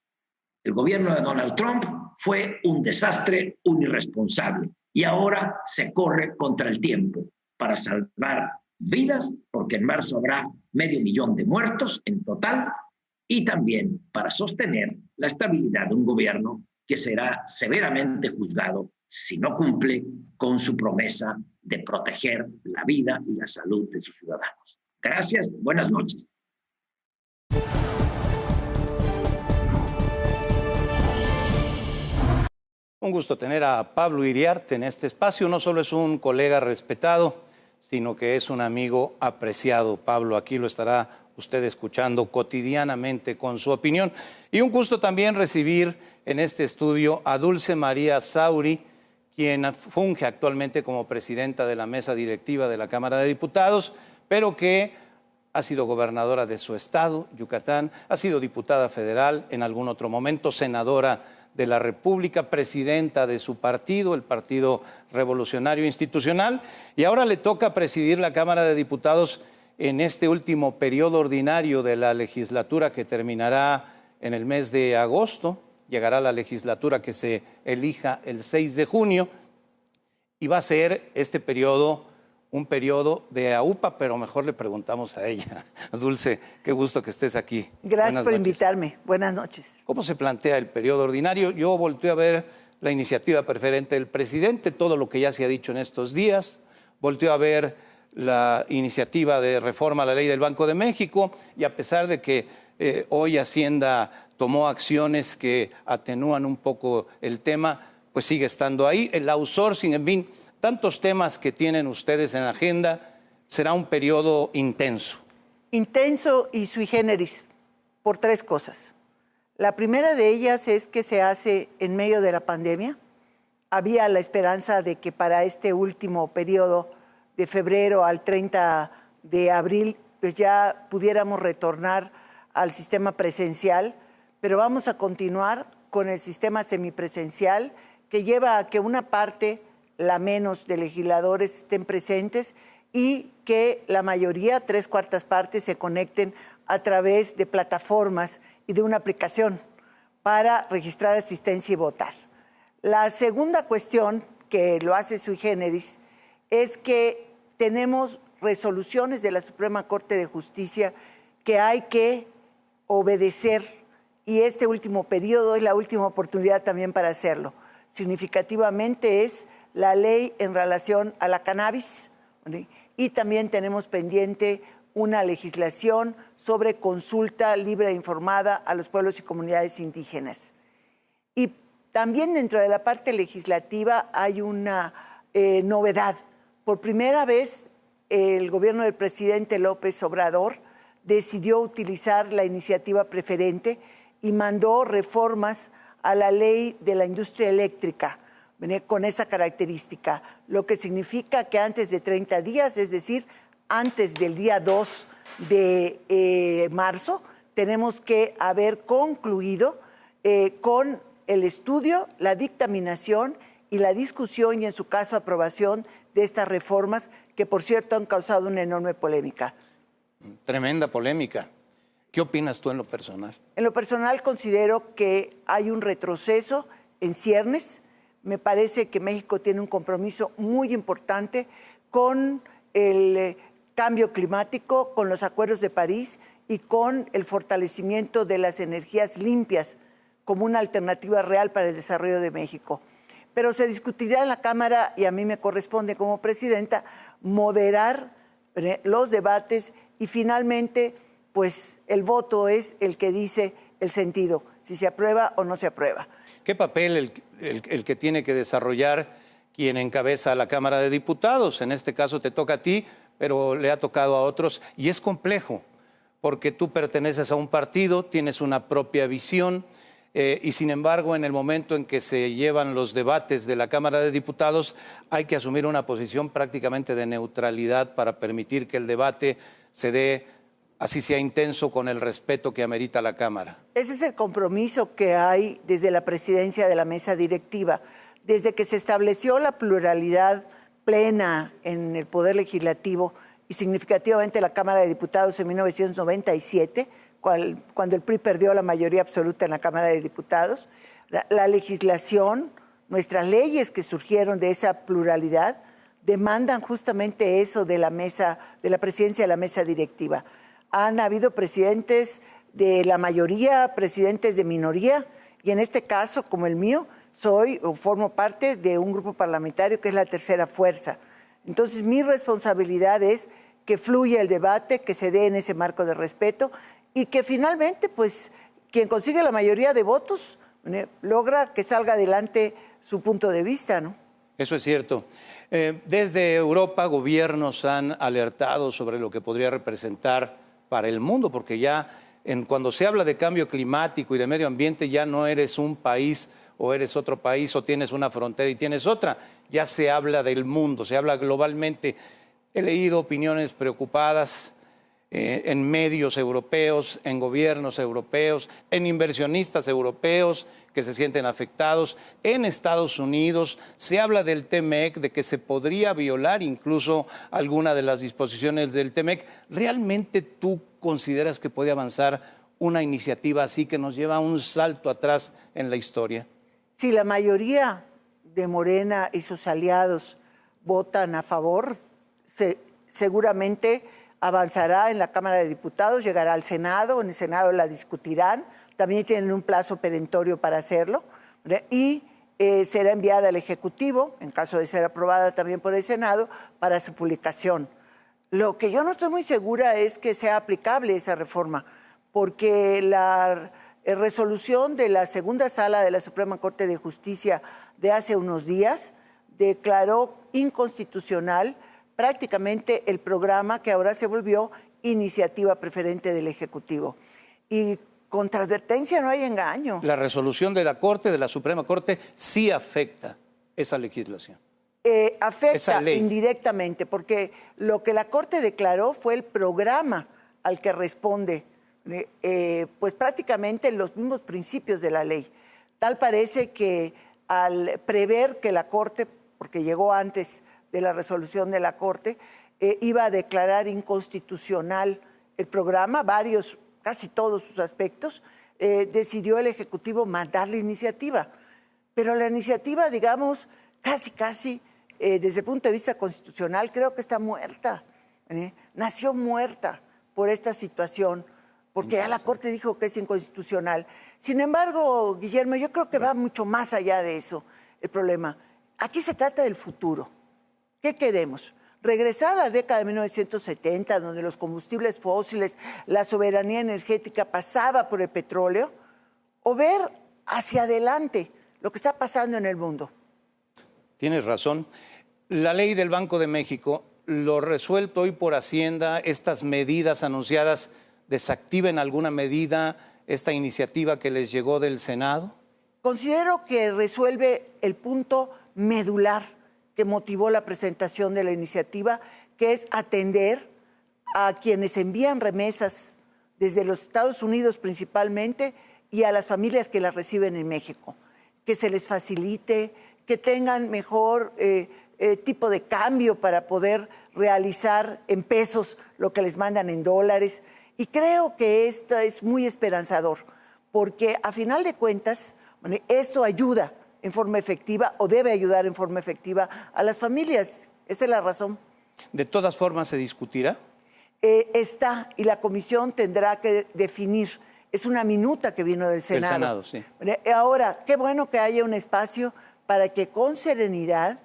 El gobierno de Donald Trump fue un desastre, un irresponsable, y ahora se corre contra el tiempo para salvar vidas, porque en marzo habrá 500,000 de muertos en total, y también para sostener la estabilidad de un gobierno que será severamente juzgado si no cumple con su promesa de proteger la vida y la salud de sus ciudadanos. Gracias, buenas noches. Un gusto tener a Pablo Iriarte en este espacio. No solo es un colega respetado, sino que es un amigo apreciado. Pablo, aquí lo estará usted escuchando cotidianamente con su opinión. Y un gusto también recibir en este estudio a Dulce María Sauri, quien funge actualmente como presidenta de la mesa directiva de la Cámara de Diputados, pero que ha sido gobernadora de su estado, Yucatán, ha sido diputada federal, en algún otro momento senadora de la República, presidenta de su partido, el Partido Revolucionario Institucional, y ahora le toca presidir la Cámara de Diputados en este último periodo ordinario de la legislatura que terminará en el mes de agosto. Llegará la legislatura que se elija el 6 de junio y va a ser este periodo un periodo de AUPA, pero mejor le preguntamos a ella. Dulce, qué gusto que estés aquí. Gracias por invitarme. Buenas noches. ¿Cómo se plantea el periodo ordinario? Yo volteé a ver la iniciativa preferente del presidente, todo lo que ya se ha dicho en estos días. Volteé a ver la iniciativa de reforma a la ley del Banco de México y a pesar de que hoy Hacienda tomó acciones que atenúan un poco el tema, pues sigue estando ahí. El outsourcing, en fin, tantos temas que tienen ustedes en la agenda, será un periodo intenso. Intenso y sui generis, por 3 cosas. La primera de ellas es que se hace en medio de la pandemia. Había la esperanza de que para este último periodo, de febrero al 30 de abril, pues ya pudiéramos retornar al sistema presencial, pero vamos a continuar con el sistema semipresencial, que lleva a que una parte, la menos, de legisladores estén presentes y que la mayoría, 3/4 partes, se conecten a través de plataformas y de una aplicación para registrar asistencia y votar. La segunda cuestión que lo hace sui generis es que tenemos resoluciones de la Suprema Corte de Justicia que hay que obedecer y este último periodo es la última oportunidad también para hacerlo. Significativamente es la ley en relación a la cannabis, ¿sí? Y también tenemos pendiente una legislación sobre consulta libre e informada a los pueblos y comunidades indígenas. Y también dentro de la parte legislativa hay una novedad. Por primera vez, el gobierno del presidente López Obrador decidió utilizar la iniciativa preferente y mandó reformas a la ley de la industria eléctrica, con esa característica, lo que significa que antes de 30 días, es decir, antes del día 2 de marzo, tenemos que haber concluido con el estudio, la dictaminación y la discusión y, en su caso, aprobación de estas reformas que, por cierto, han causado una enorme polémica. Tremenda polémica. ¿Qué opinas tú en lo personal? En lo personal considero que hay un retroceso en ciernes. Me parece que México tiene un compromiso muy importante con el cambio climático, con los acuerdos de París y con el fortalecimiento de las energías limpias como una alternativa real para el desarrollo de México. Pero se discutirá en la Cámara, y a mí me corresponde como presidenta moderar los debates, y finalmente pues el voto es el que dice el sentido, si se aprueba o no se aprueba. ¿Qué papel el que tiene que desarrollar quien encabeza la Cámara de Diputados? En este caso te toca a ti, pero le ha tocado a otros, y es complejo, porque tú perteneces a un partido, tienes una propia visión, y sin embargo, en el momento en que se llevan los debates de la Cámara de Diputados, hay que asumir una posición prácticamente de neutralidad para permitir que el debate se dé, así sea intenso, con el respeto que amerita la Cámara. Ese es el compromiso que hay desde la presidencia de la mesa directiva. Desde que se estableció la pluralidad plena en el Poder Legislativo y significativamente la Cámara de Diputados en 1997, cuando el PRI perdió la mayoría absoluta en la Cámara de Diputados, la legislación, nuestras leyes que surgieron de esa pluralidad, demandan justamente eso de la mesa, de la presidencia de la mesa directiva. Han habido presidentes de la mayoría, presidentes de minoría, y en este caso, como el mío, formo parte de un grupo parlamentario que es la tercera fuerza. Entonces, mi responsabilidad es que fluya el debate, que se dé en ese marco de respeto, y que finalmente, pues, quien consigue la mayoría de votos logra que salga adelante su punto de vista, ¿no? Eso es cierto. Desde Europa, gobiernos han alertado sobre lo que podría representar para el mundo, porque ya cuando se habla de cambio climático y de medio ambiente, ya no eres un país o eres otro país, o tienes una frontera y tienes otra. Ya se habla del mundo, se habla globalmente. He leído opiniones preocupadas en medios europeos, en gobiernos europeos, en inversionistas europeos que se sienten afectados. En Estados Unidos se habla del TEMEC, de que se podría violar incluso alguna de las disposiciones del TEMEC. ¿Realmente tú consideras que puede avanzar una iniciativa así que nos lleva un salto atrás en la historia? Si la mayoría de Morena y sus aliados votan a favor, seguramente avanzará en la Cámara de Diputados, llegará al Senado, en el Senado la discutirán, también tienen un plazo perentorio para hacerlo, ¿verdad? Y será enviada al Ejecutivo, en caso de ser aprobada también por el Senado, para su publicación. Lo que yo no estoy muy segura es que sea aplicable esa reforma, porque la resolución de la segunda sala de la Suprema Corte de Justicia de hace unos días declaró inconstitucional prácticamente el programa que ahora se volvió iniciativa preferente del Ejecutivo. Y contra advertencia no hay engaño. La resolución de la Corte, de la Suprema Corte, sí afecta esa legislación. Afecta indirectamente, porque lo que la Corte declaró fue el programa al que responde, pues prácticamente los mismos principios de la ley. Tal parece que al prever que la Corte, porque llegó antes de la resolución de la Corte, iba a declarar inconstitucional el programa, casi todos sus aspectos, decidió el Ejecutivo mandar la iniciativa. Pero la iniciativa, digamos, casi, desde el punto de vista constitucional, creo que está muerta. Nació muerta por esta situación, porque ya la Corte dijo que es inconstitucional. Sin embargo, Guillermo, yo creo que va mucho más allá de eso el problema. Aquí se trata del futuro. ¿Qué queremos? ¿Regresar a la década de 1970, donde los combustibles fósiles, la soberanía energética pasaba por el petróleo? ¿O ver hacia adelante lo que está pasando en el mundo? Tienes razón. La ley del Banco de México, lo resuelto hoy por Hacienda, estas medidas anunciadas, ¿desactiva en alguna medida esta iniciativa que les llegó del Senado? Considero que resuelve el punto medular que motivó la presentación de la iniciativa, que es atender a quienes envían remesas desde los Estados Unidos principalmente, y a las familias que las reciben en México, que se les facilite, que tengan mejor tipo de cambio para poder realizar en pesos lo que les mandan en dólares. Y creo que esto es muy esperanzador, porque a final de cuentas, bueno, esto ayuda en forma efectiva o debe ayudar en forma efectiva a las familias. Esa es la razón. ¿De todas formas se discutirá? Está, y la comisión tendrá que definir. Es una minuta que vino del Senado. Del Senado, sí. Ahora, qué bueno que haya un espacio para que con serenidad,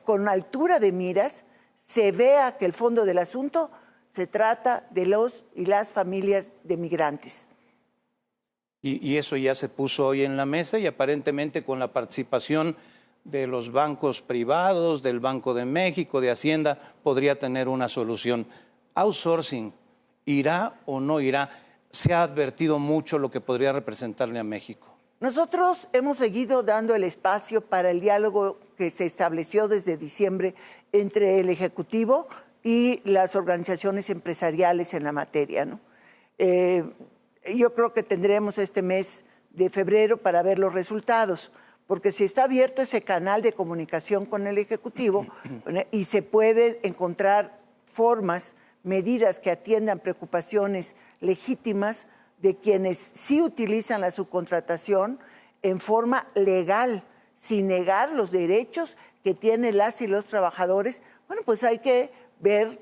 con altura de miras, se vea que el fondo del asunto se trata de los y las familias de migrantes. Y eso ya se puso hoy en la mesa y aparentemente con la participación de los bancos privados, del Banco de México, de Hacienda, podría tener una solución. Outsourcing, ¿irá o no irá? Se ha advertido mucho lo que podría representarle a México. Nosotros hemos seguido dando el espacio para el diálogo que se estableció desde diciembre entre el Ejecutivo y las organizaciones empresariales en la materia, ¿no? Yo creo que tendremos este mes de febrero para ver los resultados, porque si está abierto ese canal de comunicación con el Ejecutivo y se pueden encontrar formas, medidas que atiendan preocupaciones legítimas de quienes sí utilizan la subcontratación en forma legal, sin negar los derechos que tienen las y los trabajadores, bueno, pues hay que ver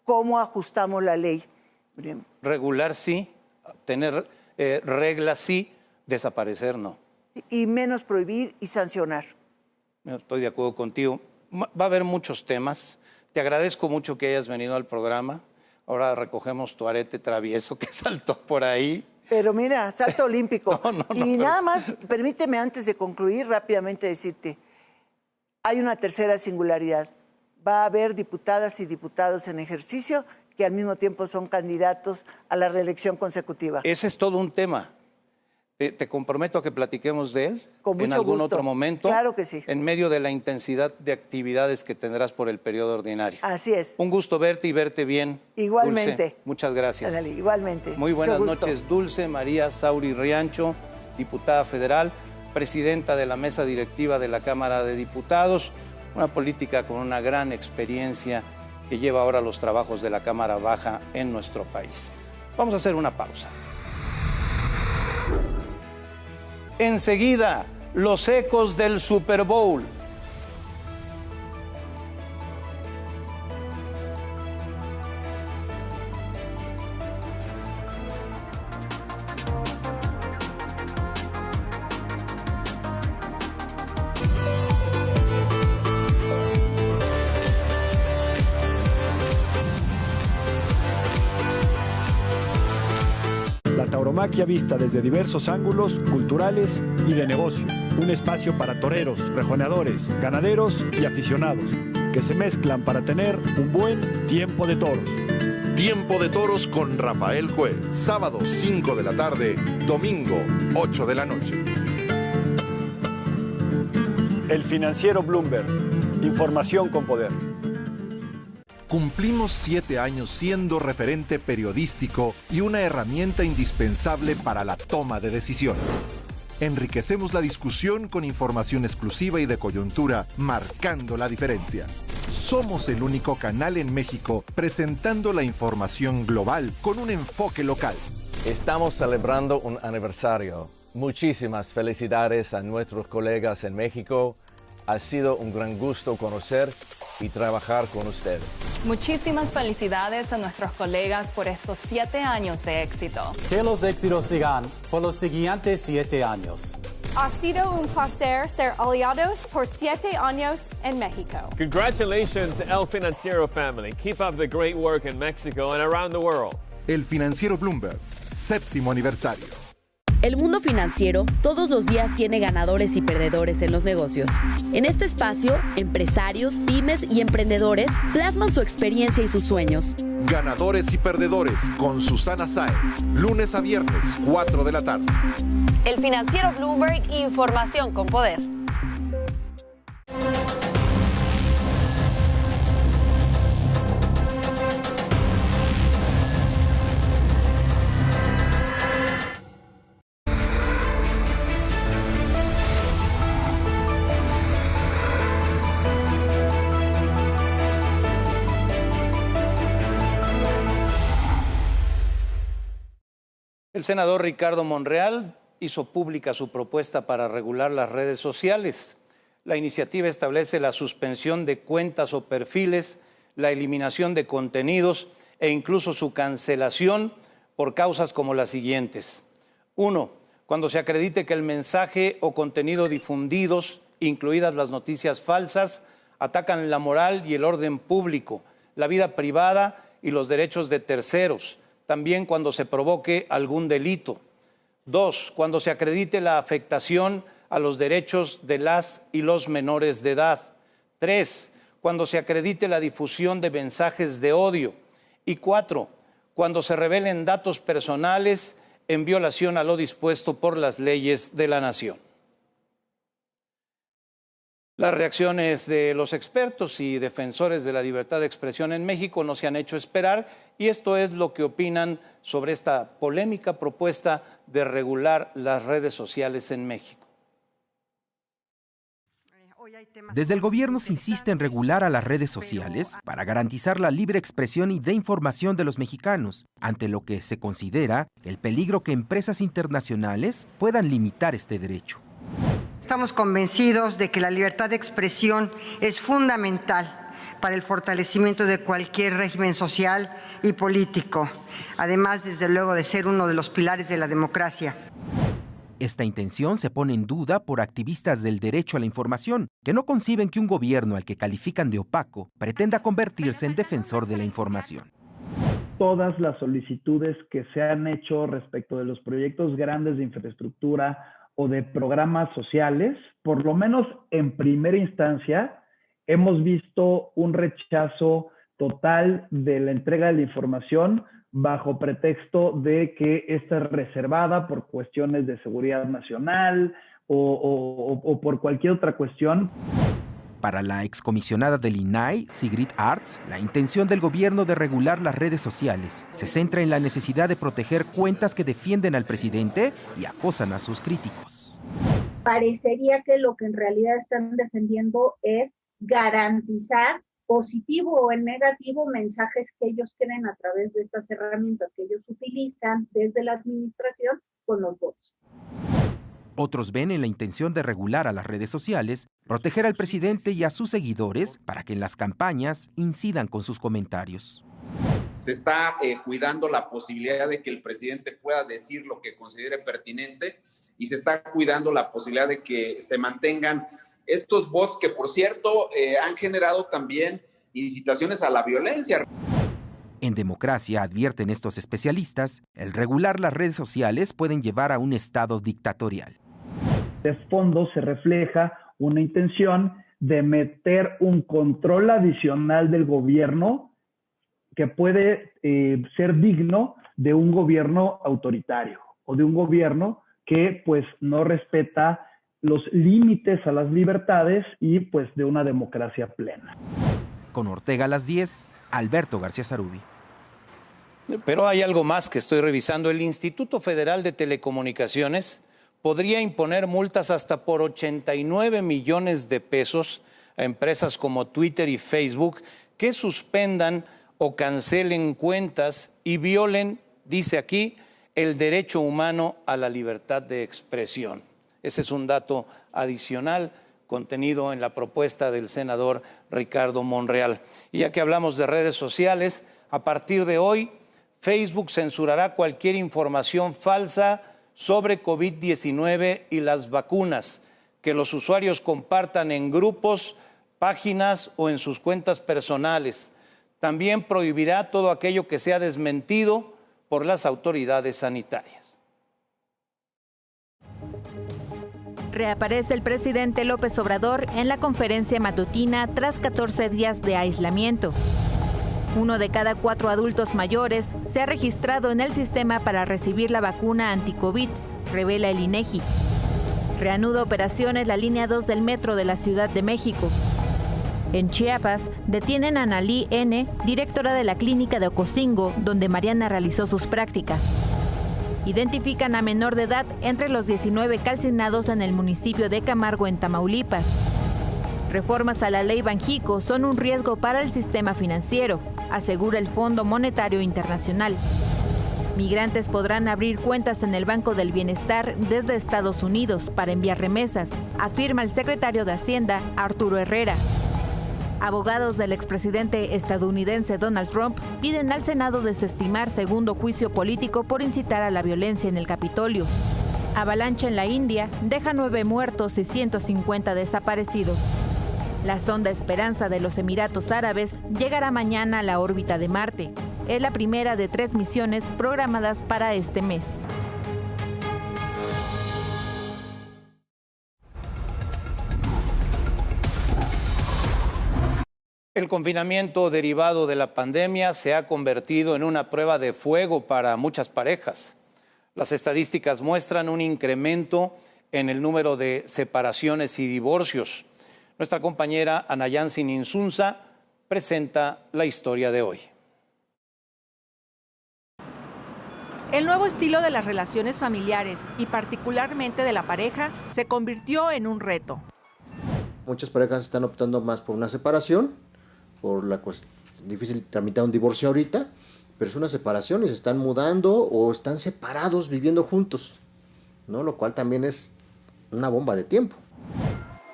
cómo ajustamos la ley. Regular sí, tener reglas sí, desaparecer no. Y menos prohibir y sancionar. Estoy de acuerdo contigo. Va a haber muchos temas. Te agradezco mucho que hayas venido al programa. Ahora recogemos tu arete travieso que saltó por ahí. Pero mira, salto olímpico. Nada más, permíteme antes de concluir rápidamente decirte, hay una tercera singularidad. Va a haber diputadas y diputados en ejercicio que al mismo tiempo son candidatos a la reelección consecutiva. Ese es todo un tema. Te comprometo a que platiquemos de él en algún gusto. otro momento. Claro que sí. En medio de la intensidad de actividades que tendrás por el periodo ordinario. Así es. Un gusto verte y verte bien. Igualmente. Dulce. Muchas gracias. Dale, igualmente. Muy buenas noches, Dulce María Sauri Riancho, diputada federal, presidenta de la mesa directiva de la Cámara de Diputados, una política con una gran experiencia que lleva ahora los trabajos de la Cámara Baja en nuestro país. Vamos a hacer una pausa. Enseguida, los ecos del Super Bowl. La tauromaquia vista desde diversos ángulos culturales y de negocio. Un espacio para toreros, rejoneadores, ganaderos y aficionados que se mezclan para tener un buen tiempo de toros. Tiempo de Toros con Rafael Juez. Sábado 5 de la tarde, domingo 8 de la noche. El Financiero Bloomberg. Información con poder. Cumplimos 7 años siendo referente periodístico y una herramienta indispensable para la toma de decisiones. Enriquecemos la discusión con información exclusiva y de coyuntura, marcando la diferencia. Somos el único canal en México presentando la información global con un enfoque local. Estamos celebrando un aniversario. Muchísimas felicidades a nuestros colegas en México. Ha sido un gran gusto conocer y trabajar con ustedes. Muchísimas felicidades a nuestros colegas por estos 7 años de éxito. Que los éxitos sigan por los siguientes 7 años. Ha sido un placer ser aliados por 7 años en México. Congratulations, El Financiero family. Keep up the great work in Mexico and around the world. El Financiero Bloomberg, 7º aniversario. El mundo financiero todos los días tiene ganadores y perdedores en los negocios. En este espacio, empresarios, pymes y emprendedores plasman su experiencia y sus sueños. Ganadores y perdedores con Susana Sáenz, lunes a viernes, 4 de la tarde. El Financiero Bloomberg, información con poder. El senador Ricardo Monreal hizo pública su propuesta para regular las redes sociales. La iniciativa establece la suspensión de cuentas o perfiles, la eliminación de contenidos e incluso su cancelación por causas como las siguientes. 1. Cuando se acredite que el mensaje o contenido difundidos, incluidas las noticias falsas, atacan la moral y el orden público, la vida privada y los derechos de terceros, también cuando se provoque algún delito. 2. Cuando se acredite la afectación a los derechos de las y los menores de edad. 3. Cuando se acredite la difusión de mensajes de odio. Y 4. Cuando se revelen datos personales en violación a lo dispuesto por las leyes de la nación. Las reacciones de los expertos y defensores de la libertad de expresión en México no se han hecho esperar, y esto es lo que opinan sobre esta polémica propuesta de regular las redes sociales en México. Desde el gobierno se insiste en regular a las redes sociales para garantizar la libre expresión y de información de los mexicanos, ante lo que se considera el peligro que empresas internacionales puedan limitar este derecho. Estamos convencidos de que la libertad de expresión es fundamental para el fortalecimiento de cualquier régimen social y político, además, desde luego, de ser uno de los pilares de la democracia. Esta intención se pone en duda por activistas del derecho a la información, que no conciben que un gobierno al que califican de opaco pretenda convertirse en defensor de la información. Todas las solicitudes que se han hecho respecto de los proyectos grandes de infraestructura o de programas sociales, por lo menos en primera instancia, hemos visto un rechazo total de la entrega de la información bajo pretexto de que esta es reservada por cuestiones de seguridad nacional o por cualquier otra cuestión. Para la excomisionada del INAI, Sigrid Arts, la intención del gobierno de regular las redes sociales se centra en la necesidad de proteger cuentas que defienden al presidente y acosan a sus críticos. Parecería que lo que en realidad están defendiendo es garantizar positivo o en negativo mensajes que ellos creen a través de estas herramientas que ellos utilizan desde la administración con los bots. Otros ven en la intención de regular a las redes sociales, proteger al presidente y a sus seguidores para que en las campañas incidan con sus comentarios. Se está cuidando la posibilidad de que el presidente pueda decir lo que considere pertinente, y se está cuidando la posibilidad de que se mantengan estos bots que, por cierto, han generado también incitaciones a la violencia. En democracia, advierten estos especialistas, el regular las redes sociales pueden llevar a un estado dictatorial. De fondo se refleja una intención de meter un control adicional del gobierno que puede ser digno de un gobierno autoritario o de un gobierno que pues no respeta los límites a las libertades y pues de una democracia plena. Con Ortega a las 10, Alberto García Zarubi. Pero hay algo más que estoy revisando. El Instituto Federal de Telecomunicaciones podría imponer multas hasta por 89 millones de pesos a empresas como Twitter y Facebook que suspendan o cancelen cuentas y violen, dice aquí, el derecho humano a la libertad de expresión. Ese es un dato adicional contenido en la propuesta del senador Ricardo Monreal. Y ya que hablamos de redes sociales, a partir de hoy, Facebook censurará cualquier información falsa sobre COVID-19 y las vacunas que los usuarios compartan en grupos, páginas o en sus cuentas personales. También prohibirá todo aquello que sea desmentido por las autoridades sanitarias. Reaparece el presidente López Obrador en la conferencia matutina tras 14 días de aislamiento. 1 de cada 4 adultos mayores se ha registrado en el sistema para recibir la vacuna anti-COVID, revela el INEGI. Reanuda operaciones la línea 2 del metro de la Ciudad de México. En Chiapas, detienen a Analí N., directora de la clínica de Ocosingo, donde Mariana realizó sus prácticas. Identifican a menor de edad entre los 19 calcinados en el municipio de Camargo, en Tamaulipas. Reformas a la ley Banjico son un riesgo para el sistema financiero, asegura el Fondo Monetario Internacional. Migrantes podrán abrir cuentas en el Banco del Bienestar desde Estados Unidos para enviar remesas, afirma el secretario de Hacienda, Arturo Herrera. Abogados del expresidente estadounidense Donald Trump piden al Senado desestimar segundo juicio político por incitar a la violencia en el Capitolio. Avalancha en la India deja 9 muertos y 150 desaparecidos. La sonda Esperanza de los Emiratos Árabes llegará mañana a la órbita de Marte. Es la primera de 3 misiones programadas para este mes. El confinamiento derivado de la pandemia se ha convertido en una prueba de fuego para muchas parejas. Las estadísticas muestran un incremento en el número de separaciones y divorcios. Nuestra compañera Ana Yansin Insunza presenta la historia de hoy. El nuevo estilo de las relaciones familiares y particularmente de la pareja se convirtió en un reto. Muchas parejas están optando más por una separación, por la difícil tramitar un divorcio ahorita, pero es una separación y se están mudando o están separados viviendo juntos, ¿no? Lo cual también es una bomba de tiempo.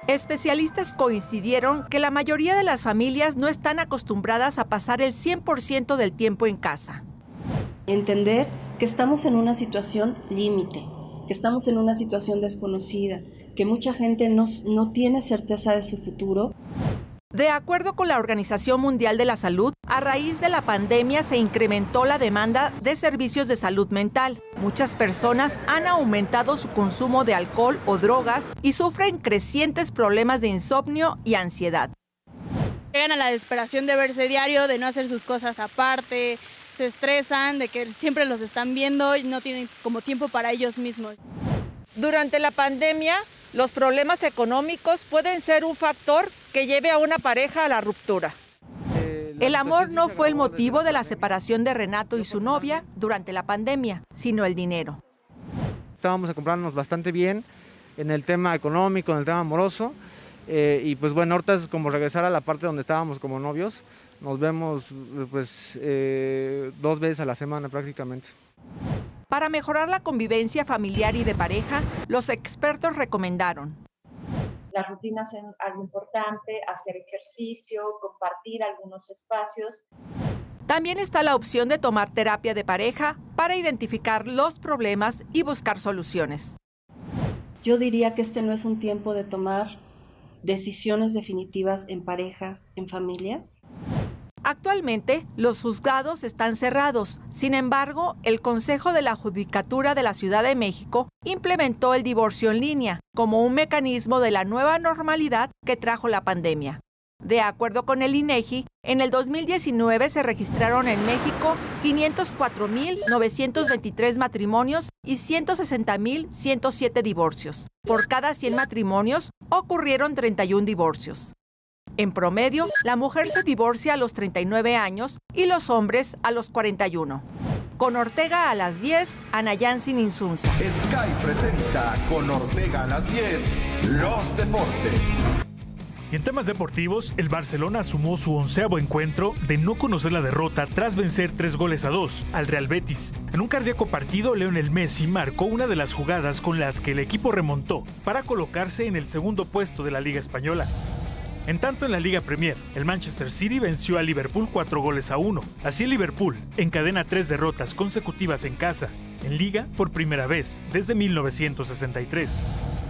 Especialistas coincidieron que la mayoría de las familias no están acostumbradas a pasar el 100% del tiempo en casa. Entender que estamos en una situación límite, que estamos en una situación desconocida, que mucha gente no tiene certeza de su futuro. De acuerdo con la Organización Mundial de la Salud, a raíz de la pandemia se incrementó la demanda de servicios de salud mental. Muchas personas han aumentado su consumo de alcohol o drogas y sufren crecientes problemas de insomnio y ansiedad. Llegan a la desesperación de verse diario, de no hacer sus cosas aparte, se estresan de que siempre los están viendo y no tienen como tiempo para ellos mismos. Durante la pandemia, los problemas económicos pueden ser un factor que lleve a una pareja a la ruptura. El amor no fue el motivo de la separación de Renato y su novia durante la pandemia, sino el dinero. Estábamos comprándonos bastante bien en el tema económico, en el tema amoroso, y pues bueno, ahorita es como regresar a la parte donde estábamos como novios. Nos vemos pues 2 veces a la semana prácticamente. Para mejorar la convivencia familiar y de pareja, los expertos recomendaron: las rutinas son algo importante, hacer ejercicio, compartir algunos espacios. También está la opción de tomar terapia de pareja para identificar los problemas y buscar soluciones. Yo diría que este no es un tiempo de tomar decisiones definitivas en pareja, en familia. Actualmente, los juzgados están cerrados. Sin embargo, el Consejo de la Judicatura de la Ciudad de México implementó el divorcio en línea como un mecanismo de la nueva normalidad que trajo la pandemia. De acuerdo con el INEGI, en el 2019 se registraron en México 504,923 matrimonios y 160,107 divorcios. Por cada 100 matrimonios ocurrieron 31 divorcios. En promedio, la mujer se divorcia a los 39 años y los hombres a los 41. Con Ortega a las 10, Ana Yansin Insunza. Sky presenta Con Ortega a las 10, los deportes. Y en temas deportivos, el Barcelona sumó su 11º encuentro de no conocer la derrota tras vencer 3-2 al Real Betis. En un cardíaco partido, Lionel Messi marcó una de las jugadas con las que el equipo remontó para colocarse en el segundo puesto de la Liga Española. En tanto, en la Liga Premier, el Manchester City venció al Liverpool 4-1. Así el Liverpool encadena 3 derrotas consecutivas en casa, en Liga por primera vez desde 1963.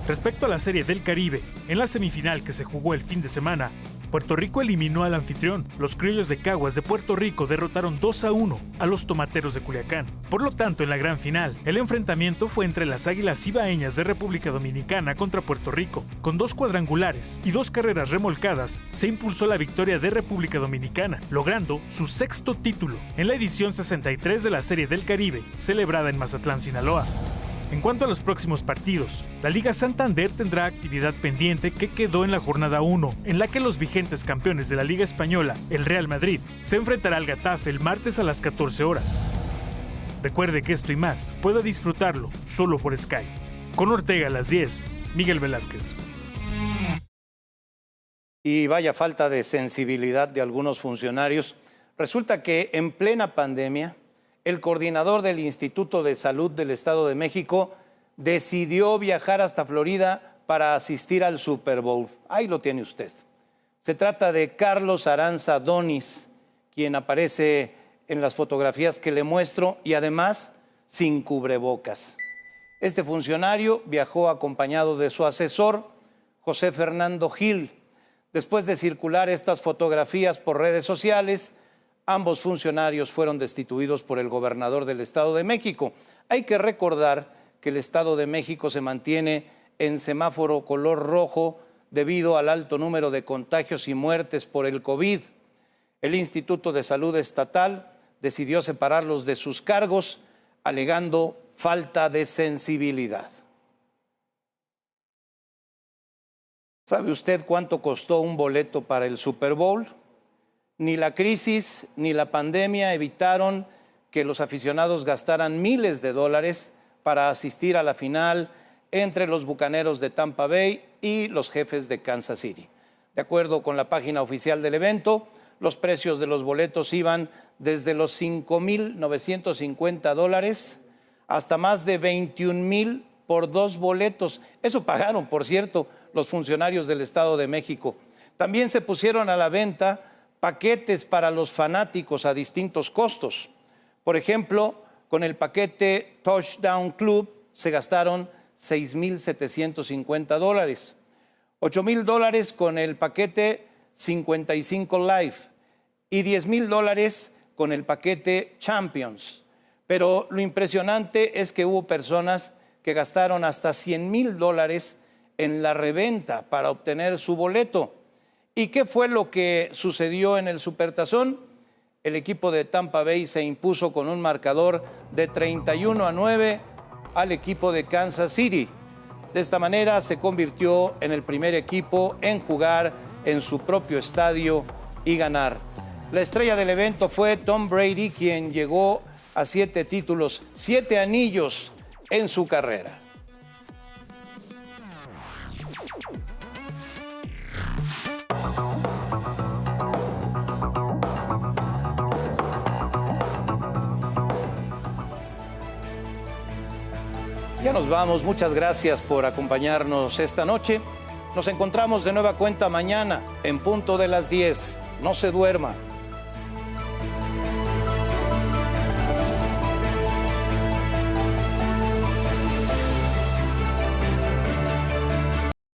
Respecto a la Serie del Caribe, en la semifinal que se jugó el fin de semana, Puerto Rico eliminó al anfitrión. Los criollos de Caguas de Puerto Rico derrotaron 2-1 a los tomateros de Culiacán. Por lo tanto, en la gran final, el enfrentamiento fue entre las Águilas Ibaeñas de República Dominicana contra Puerto Rico. Con 2 cuadrangulares y 2 carreras remolcadas, se impulsó la victoria de República Dominicana, logrando su 6º título en la edición 63 de la Serie del Caribe, celebrada en Mazatlán, Sinaloa. En cuanto a los próximos partidos, la Liga Santander tendrá actividad pendiente que quedó en la jornada 1, en la que los vigentes campeones de la Liga Española, el Real Madrid, se enfrentará al Getafe el martes a las 14 horas. Recuerde que esto y más puede disfrutarlo solo por Sky. Con Ortega a las 10, Miguel Velázquez. Y vaya falta de sensibilidad de algunos funcionarios. Resulta que en plena pandemia, el coordinador del Instituto de Salud del Estado de México decidió viajar hasta Florida para asistir al Super Bowl. Ahí lo tiene usted. Se trata de Carlos Aranza Donis, quien aparece en las fotografías que le muestro y además sin cubrebocas. Este funcionario viajó acompañado de su asesor, José Fernando Gil. Después de circular estas fotografías por redes sociales, ambos funcionarios fueron destituidos por el gobernador del Estado de México. Hay que recordar que el Estado de México se mantiene en semáforo color rojo debido al alto número de contagios y muertes por el COVID. El Instituto de Salud Estatal decidió separarlos de sus cargos, alegando falta de sensibilidad. ¿Sabe usted cuánto costó un boleto para el Super Bowl? Ni la crisis ni la pandemia evitaron que los aficionados gastaran miles de dólares para asistir a la final entre los Bucaneros de Tampa Bay y los Jefes de Kansas City. De acuerdo con la página oficial del evento, los precios de los boletos iban desde los $5,950 hasta más de $21,000 por 2 boletos. Eso pagaron, por cierto, los funcionarios del Estado de México. También se pusieron a la venta paquetes para los fanáticos a distintos costos. Por ejemplo, con el paquete Touchdown Club se gastaron $6,750, $8,000 con el paquete 55 Live y $10,000 con el paquete Champions. Pero lo impresionante es que hubo personas que gastaron hasta $100,000 en la reventa para obtener su boleto. ¿Y qué fue lo que sucedió en el Supertazón? El equipo de Tampa Bay se impuso con un marcador de 31-9 al equipo de Kansas City. De esta manera se convirtió en el primer equipo en jugar en su propio estadio y ganar. La estrella del evento fue Tom Brady, quien llegó a 7 títulos, 7 anillos en su carrera. Ya nos vamos, muchas gracias por acompañarnos esta noche. Nos encontramos de nueva cuenta mañana en punto de las 10. No se duerma.